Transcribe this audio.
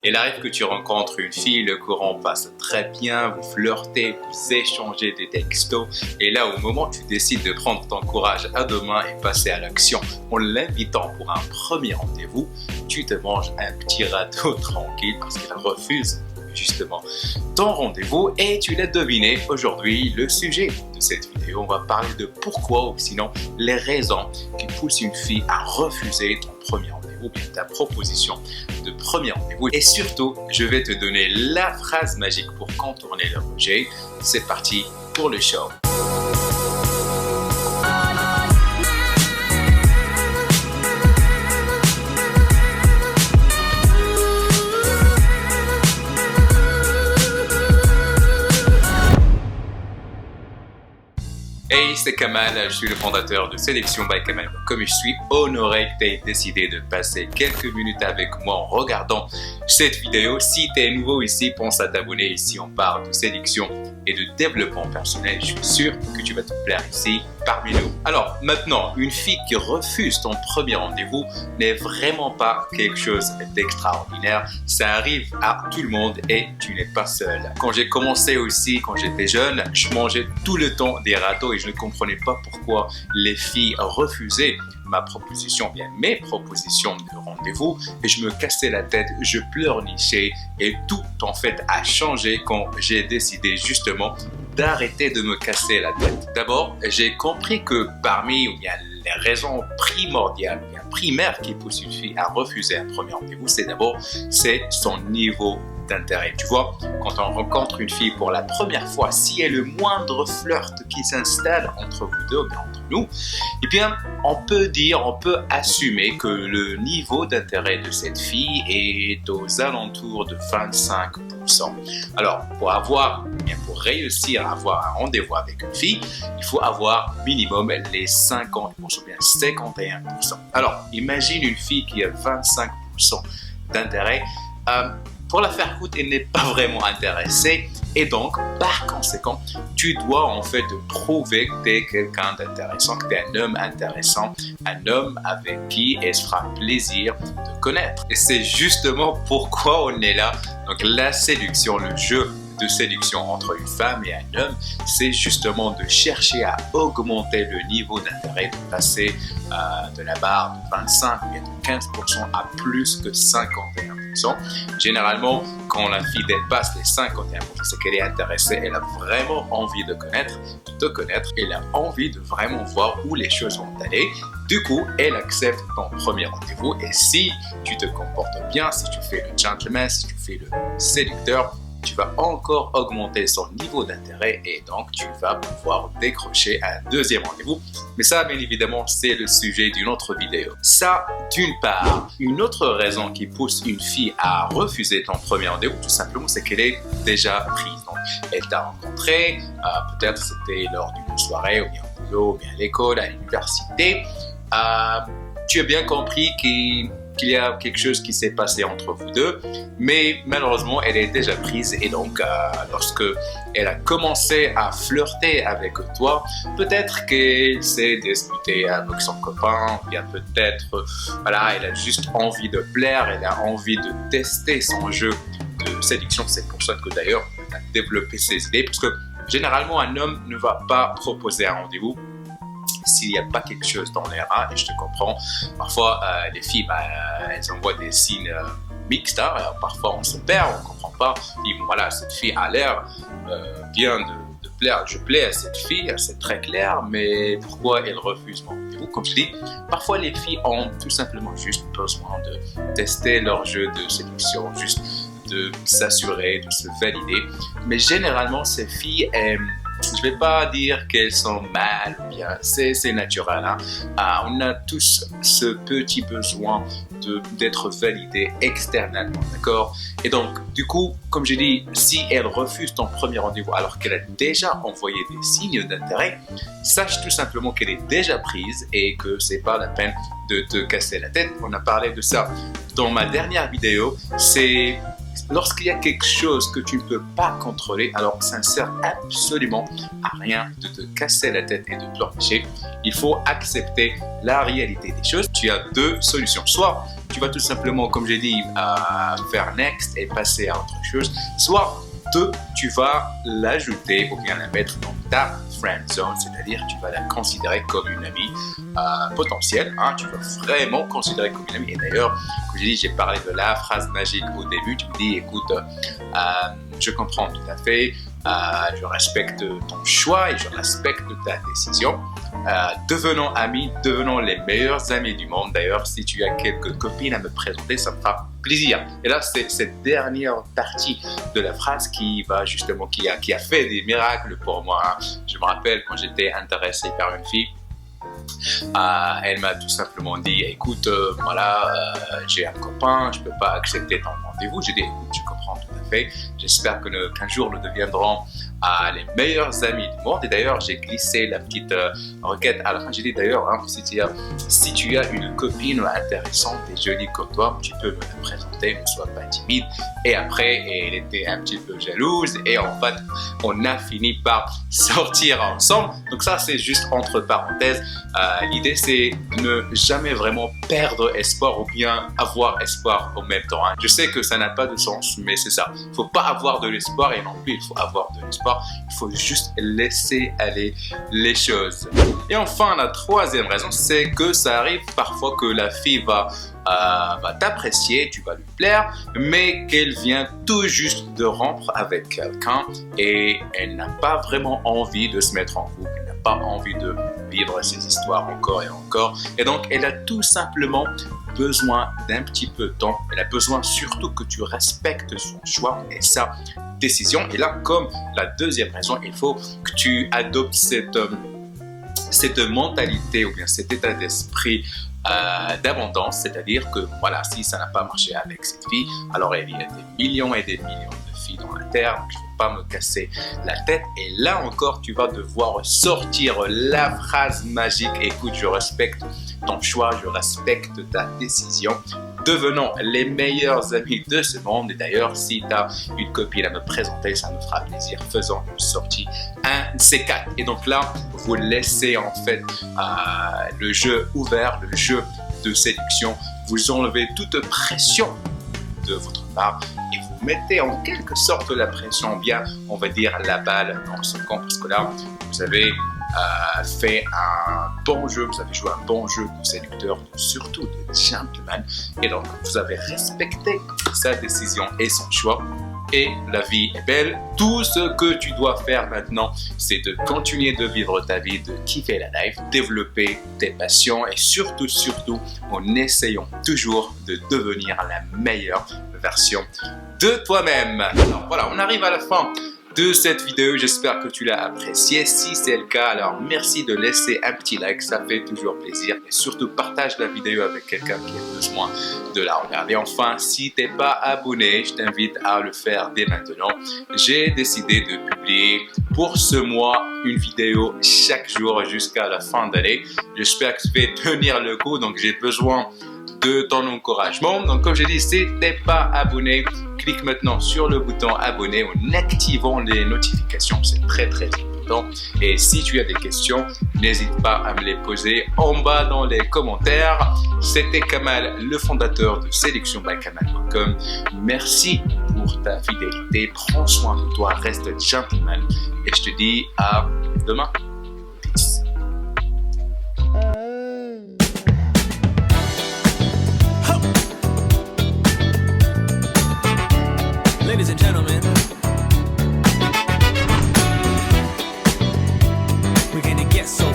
Il arrive que tu rencontres une fille, le courant passe très bien, vous flirtez, vous échangez des textos et là au moment où tu décides de prendre ton courage à deux mains et passer à l'action en l'invitant pour un premier rendez-vous, tu te manges un petit râteau tranquille parce qu'elle refuse justement ton rendez-vous et tu l'as deviné, aujourd'hui le sujet de cette vidéo, on va parler de pourquoi ou sinon les raisons qui poussent une fille à refuser ton premier rendez-vous, bien ta proposition de premier rendez-vous et surtout je vais te donner la phrase magique pour contourner le rejet. C'est parti pour le show. Hey, c'est Kamal, je suis le fondateur de Sélection by Kamal. Comme je suis honoré que tu aies décidé de passer quelques minutes avec moi en regardant cette vidéo. Si tu es nouveau ici, pense à t'abonner. Ici, on parle de sélection et de développement personnel. Je suis sûr que tu vas te plaire ici parmi nous. Alors maintenant, une fille qui refuse ton premier rendez-vous n'est vraiment pas quelque chose d'extraordinaire. Ça arrive à tout le monde et tu n'es pas seul. Quand j'ai commencé aussi, quand j'étais jeune, je mangeais tout le temps des râteaux et je ne comprenais pas pourquoi les filles refusaient ma proposition, bien mes propositions de rendez-vous et je me cassais la tête, je pleurnichais et tout en fait a changé quand j'ai décidé justement d'arrêter de me casser la tête. D'abord, j'ai compris que parmi les raisons primordiales, primaires qui poussent une fille à refuser un premier rendez-vous, c'est son niveau d'intérêt. Tu vois, quand on rencontre une fille pour la première fois, s'il y a le moindre flirt qui s'installe entre vous deux, bien entre nous, eh bien, on peut assumer que le niveau d'intérêt de cette fille est aux alentours de 25%. Alors, pour réussir à avoir un rendez-vous avec une fille, il faut avoir minimum les 50%, bien 51%. Alors, imagine une fille qui a 25% d'intérêt. Pour la faire coûte, elle n'est pas vraiment intéressée et donc, par conséquent, tu dois en fait prouver que tu es quelqu'un d'intéressant, que tu es un homme intéressant, un homme avec qui elle se fera plaisir de connaître. Et c'est justement pourquoi on est là. Donc la séduction, le jeu de séduction entre une femme et un homme, c'est justement de chercher à augmenter le niveau d'intérêt, de passer de la barre de 25 ou bien de 15% à plus que 51%. Généralement, quand la fille dépasse les 51%, c'est qu'elle est intéressée, elle a vraiment envie de te connaître, elle a envie de vraiment voir où les choses vont aller. Du coup, elle accepte ton premier rendez-vous et si tu te comportes bien, si tu fais le gentleman, si tu fais le séducteur, tu vas encore augmenter son niveau d'intérêt et donc tu vas pouvoir décrocher un deuxième rendez-vous. Mais ça, bien évidemment, c'est le sujet d'une autre vidéo. Ça, d'une part. Une autre raison qui pousse une fille à refuser ton premier rendez-vous, tout simplement, c'est qu'elle est déjà prise. Donc, elle t'a rencontré, peut-être c'était lors d'une soirée, ou bien au boulot, ou bien à l'école, à l'université. Tu as bien compris qu'il y a quelque chose qui s'est passé entre vous deux, mais malheureusement, elle est déjà prise et donc lorsque elle a commencé à flirter avec toi, peut-être qu'elle s'est disputée avec son copain, ou bien peut-être, elle a juste envie de plaire, elle a envie de tester son jeu de séduction. C'est pour ça que d'ailleurs, elle a développé ses idées, parce que généralement, un homme ne va pas proposer un rendez-vous s'il n'y a pas quelque chose dans l'air, et je te comprends. Parfois, les filles, elles envoient des signes mixtes. Parfois, on se perd, on ne comprend pas. Et voilà, cette fille a l'air bien de plaire. Je plais à cette fille, c'est très clair, mais pourquoi elle refuse mon rendez-vous? Comme je dis, parfois, les filles ont tout simplement juste besoin de tester leur jeu de séduction, juste de s'assurer, de se valider. Mais généralement, ces filles aiment. Je ne vais pas dire qu'elles sont mal ou bien, c'est naturel. On a tous ce petit besoin d'être validé externellement, d'accord? Et donc, du coup, comme je dis, si elle refuse ton premier rendez-vous alors qu'elle a déjà envoyé des signes d'intérêt, sache tout simplement qu'elle est déjà prise et que c'est pas la peine de te casser la tête. On a parlé de ça dans ma dernière vidéo. C'est lorsqu'il y a quelque chose que tu ne peux pas contrôler, alors ça ne sert absolument à rien de te casser la tête et de pleurnicher. Il faut accepter la réalité des choses. Tu as deux solutions. Soit tu vas tout simplement, comme j'ai dit, faire next et passer à autre chose. Soit tu vas l'ajouter ou bien la mettre dans ta friend zone, c'est-à-dire tu vas la considérer comme une amie potentielle, hein, tu vas vraiment considérer comme une amie. Et d'ailleurs, comme j'ai dit, j'ai parlé de la phrase magique au début, tu me dis, écoute, je comprends tout à fait, je respecte ton choix et je respecte ta décision. Devenons amis, devenons les meilleurs amis du monde. D'ailleurs, si tu as quelques copines à me présenter, ça me fera plaisir. Et là, c'est cette dernière partie de la phrase qui a fait des miracles pour moi. Hein. Je me rappelle quand j'étais intéressé par une fille. Elle m'a tout simplement dit, écoute, j'ai un copain, je ne peux pas accepter ton rendez-vous. J'ai dit, écoute, je comprends tout à fait. J'espère qu'un jour nous deviendrons les meilleurs amis du monde. Et d'ailleurs, j'ai glissé la petite requête à la fin. J'ai dit d'ailleurs, hein, si tu as une copine intéressante et jolie comme toi, tu peux me la présenter, ne sois pas timide. Et après, elle était un petit peu jalouse et en fait, on a fini par sortir ensemble. Donc ça, c'est juste entre parenthèses. L'idée, c'est ne jamais vraiment perdre espoir ou bien avoir espoir en même temps. Hein. Je sais que ça n'a pas de sens, mais c'est ça. Il ne faut pas avoir de l'espoir et non plus, il faut avoir de l'espoir. Il faut juste laisser aller les choses. Et enfin, la troisième raison, c'est que ça arrive parfois que la fille va t'apprécier, tu vas lui plaire, mais qu'elle vient tout juste de rompre avec quelqu'un et elle n'a pas vraiment envie de se mettre en couple, elle n'a pas envie de vivre ces histoires encore et encore. Et donc, elle a tout simplement besoin d'un petit peu de temps. Elle a besoin surtout que tu respectes son choix et sa décision. Et là, comme la deuxième raison, il faut que tu adoptes cette mentalité ou bien cet état d'esprit d'abondance, c'est-à-dire que voilà, si ça n'a pas marché avec cette fille, alors il y a des millions et des millions de filles dans la terre, donc je ne vais pas me casser la tête. Et là encore, tu vas devoir sortir la phrase magique, écoute, je respecte ton choix, je respecte ta décision. Devenons les meilleurs amis de ce monde. Et d'ailleurs, si tu as une copine à me présenter, ça me fera plaisir. Faisons une sortie, un de ces quatre. Et donc là, vous laissez en fait le jeu ouvert, le jeu de séduction. Vous enlevez toute pression de votre part et vous mettez en quelque sorte la pression, bien, on va dire, la balle dans ce camp. Parce que là, vous avez fait un bon jeu, vous avez joué un bon jeu de séducteur, surtout de gentleman, et donc vous avez respecté sa décision et son choix, et la vie est belle. Tout ce que tu dois faire maintenant, c'est de continuer de vivre ta vie, de kiffer la life, développer tes passions et surtout en essayant toujours de devenir la meilleure version de toi-même. Alors voilà, on arrive à la fin de cette vidéo, j'espère que tu l'as appréciée. Si c'est le cas, alors merci de laisser un petit like, ça fait toujours plaisir. Et surtout, partage la vidéo avec quelqu'un qui a besoin de la regarder. Enfin, si tu n'es pas abonné, je t'invite à le faire dès maintenant. J'ai décidé de publier pour ce mois une vidéo chaque jour jusqu'à la fin d'année. J'espère que je vais tenir le coup, donc j'ai besoin de ton encouragement. Donc comme j'ai dit, si tu n'es pas abonné, clique maintenant sur le bouton abonner en activant les notifications, c'est très important. Et si tu as des questions, n'hésite pas à me les poser en bas dans les commentaires. C'était Kamal, le fondateur de SélectionByKamal.com. Merci pour ta fidélité, prends soin de toi, reste gentleman et je te dis à demain. Peace. Ladies and gentlemen, we're gonna get so